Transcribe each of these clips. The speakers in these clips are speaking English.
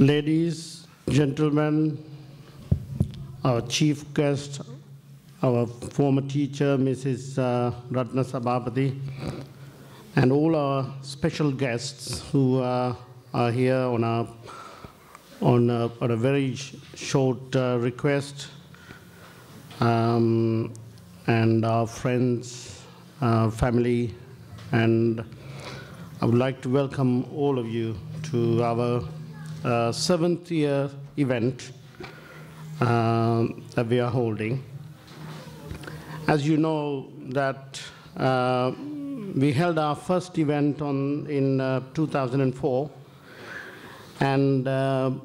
Ladies, gentlemen, our chief guest, our former teacher, Mrs. Ratna Sabapathy, and all our special guests who are here on a very short request, and our friends, family, and I would like to welcome all of you to our 7th year event that we are holding. As you know that we held our first event in 2004, and that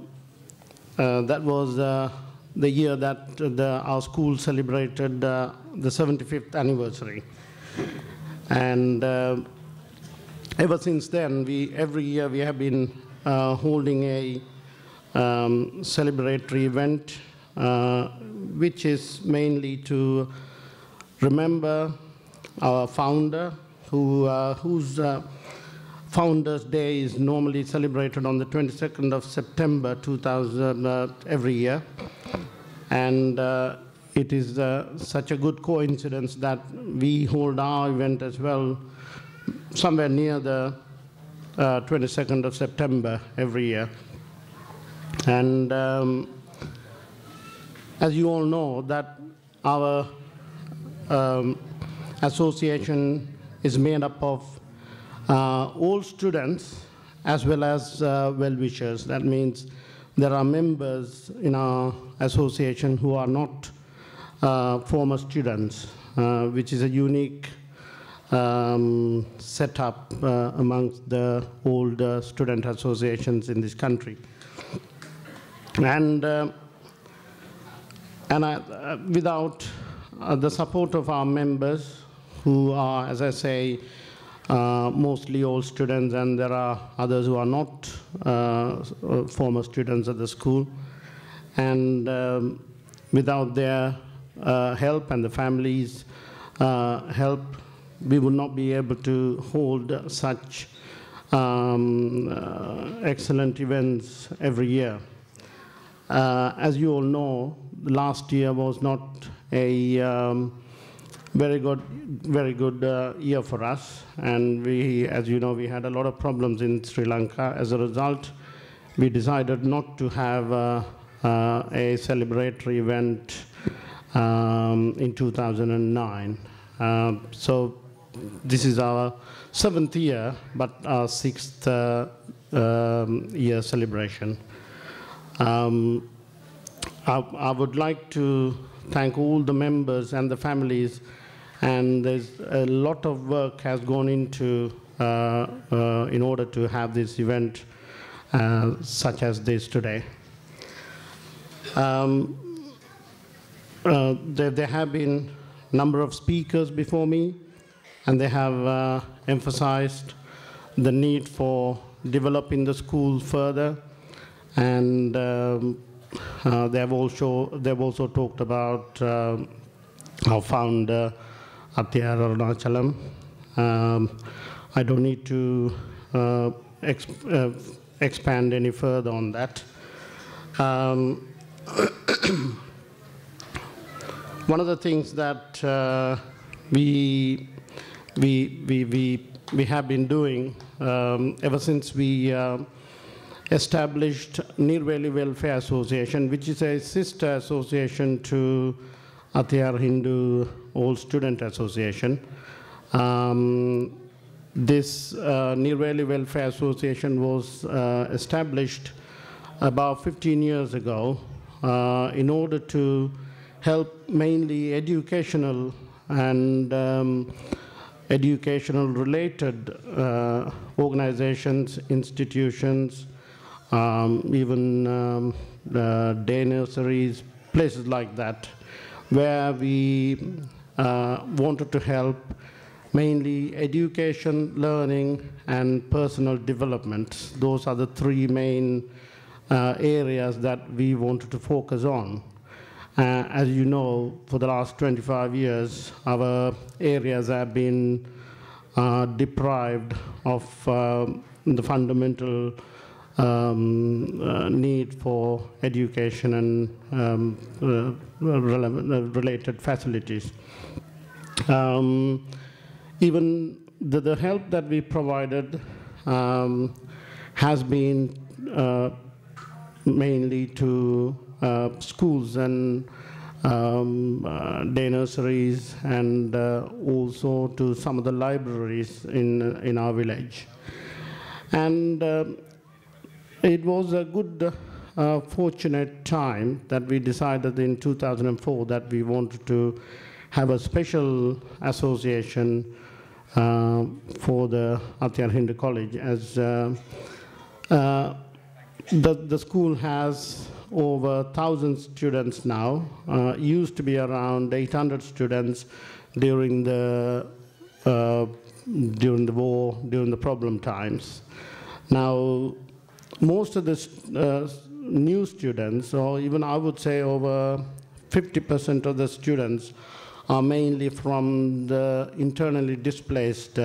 was the year that our school celebrated the 75th anniversary. And ever since then, every year we have been holding a celebratory event, which is mainly to remember our founder, whose Founders' Day is normally celebrated on the 22nd of September 2000 every year. And it is such a good coincidence that we hold our event as well somewhere near the 22nd of September every year. And as you all know, that our association is made up of all students as well as well-wishers. That means there are members in our association who are not former students, which is a unique setup amongst the old student associations in this country. And without the support of our members, who are, as I say, mostly old students, and there are others who are not former students at the school, and without their help and the families' help, we would not be able to hold such excellent events every year. As you all know, last year was not a very good year for us, and as you know, we had a lot of problems in Sri Lanka. As a result, we decided not to have a celebratory event in 2009. So this is our 7th year, but our 6th year celebration. I would like to thank all the members and the families, and there's a lot of work has gone into in order to have this event such as this today. There have been a number of speakers before me, and they have emphasized the need for developing the school further, and they've also talked about our founder, Atyar Arunachalam. I don't need to expand any further on that. One of the things that we have been doing ever since we established Neervely Welfare Association, which is a sister association to Atyar Hindu Old Student Association. This Neervely Welfare Association was established about 15 years ago in order to help mainly educational and educational-related organizations, institutions, even day nurseries, places like that, where we wanted to help mainly education, learning, and personal development. Those are the three main areas that we wanted to focus on. As you know, for the last 25 years, our areas have been deprived of the fundamental need for education and related facilities. Even the help that we provided has been mainly to schools and day nurseries, and also to some of the libraries in our village. And it was a good, fortunate time that we decided in 2004 that we wanted to have a special association for the Atyar Hindu College, as the school has over 1,000 students now. Used to be around 800 students during the war, during the problem times. Now, most of the new students, or even I would say over 50% of the students, are mainly from the internally displaced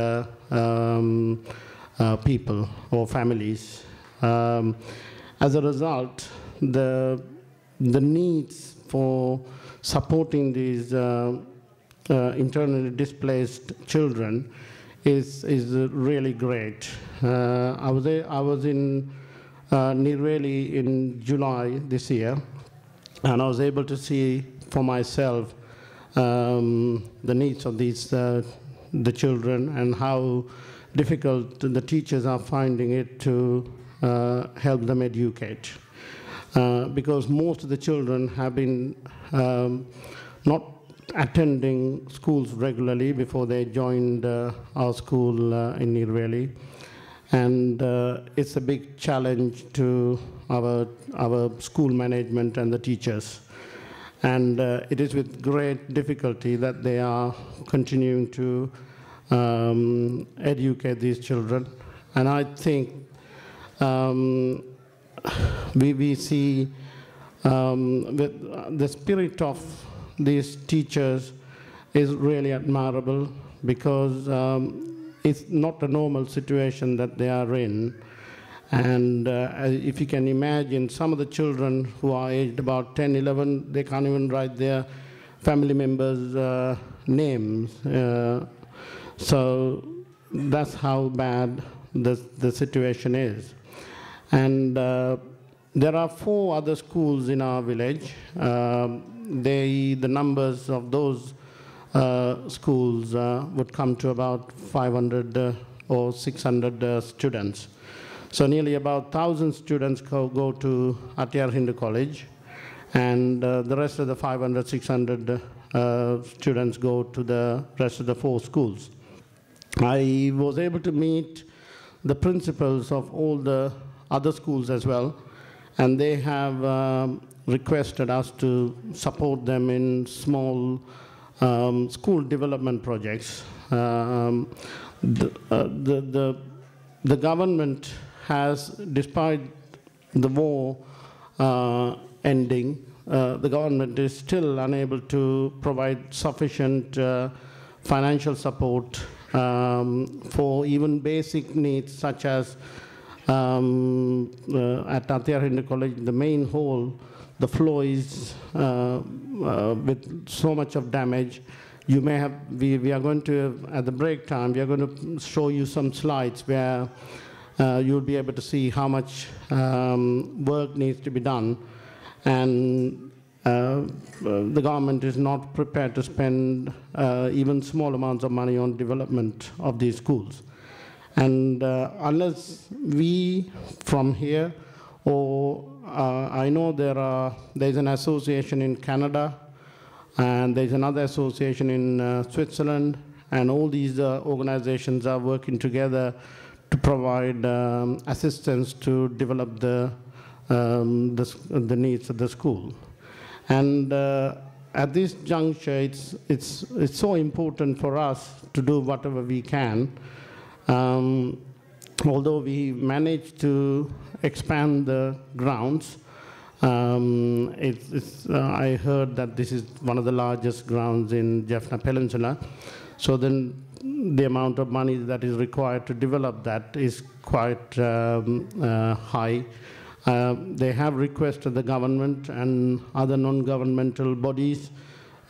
people or families. As a result, the needs for supporting these internally displaced children is really great. I was in Neervely in July this year, and I was able to see for myself the needs of these the children, and how difficult the teachers are finding it to help them educate. Because most of the children have been not attending schools regularly before they joined our school in Neervely. And it's a big challenge to our school management and the teachers. And it is with great difficulty that they are continuing to educate these children. And I think we see the spirit of these teachers is really admirable, because it's not a normal situation that they are in. And if you can imagine, some of the children who are aged about 10, 11, they can't even write their family members' names. So that's how bad the situation is. And there are 4 other schools in our village. The numbers of those schools would come to about 500 or 600 students. So nearly about 1,000 students go to Atyar Hindu College, and the rest of the 500, 600 students go to the rest of the 4 schools. I was able to meet the principals of all the other schools as well, and they have requested us to support them in small school development projects. The government has, despite the war ending, the government is still unable to provide sufficient financial support for even basic needs, such as at Atyar Hindu College, the main hall, the floor is with so much of damage. You may have, we are going to, at the break time, we are going to show you some slides where you'll be able to see how much work needs to be done. And the government is not prepared to spend even small amounts of money on development of these schools. And unless we from here, or I know there's an association in Canada, and there's another association in Switzerland, and all these organizations are working together to provide assistance to develop the needs of the school. And at this juncture, it's so important for us to do whatever we can. Although we managed to expand the grounds, I heard that this is one of the largest grounds in Jaffna Peninsula. So then the amount of money that is required to develop that is quite high. They have requested the government and other non-governmental bodies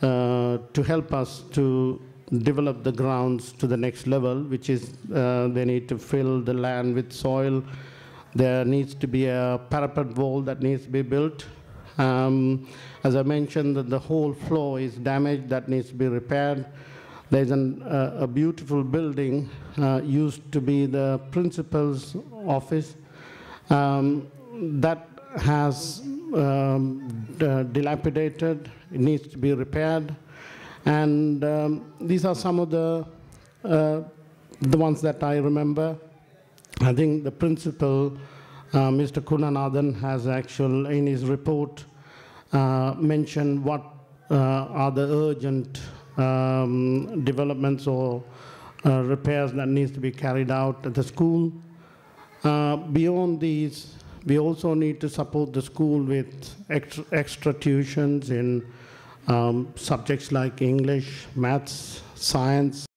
to help us to develop the grounds to the next level, which is they need to fill the land with soil. There needs to be a parapet wall that needs to be built. As I mentioned, the whole floor is damaged, that needs to be repaired. There's a beautiful building used to be the principal's office that has dilapidated. It needs to be repaired. And these are some of the ones that I remember. I think the principal, Mr. Kunanathan, has actually in his report mentioned what are the urgent developments or repairs that needs to be carried out at the school. Beyond these, we also need to support the school with extra tuitions in subjects like English, maths, science.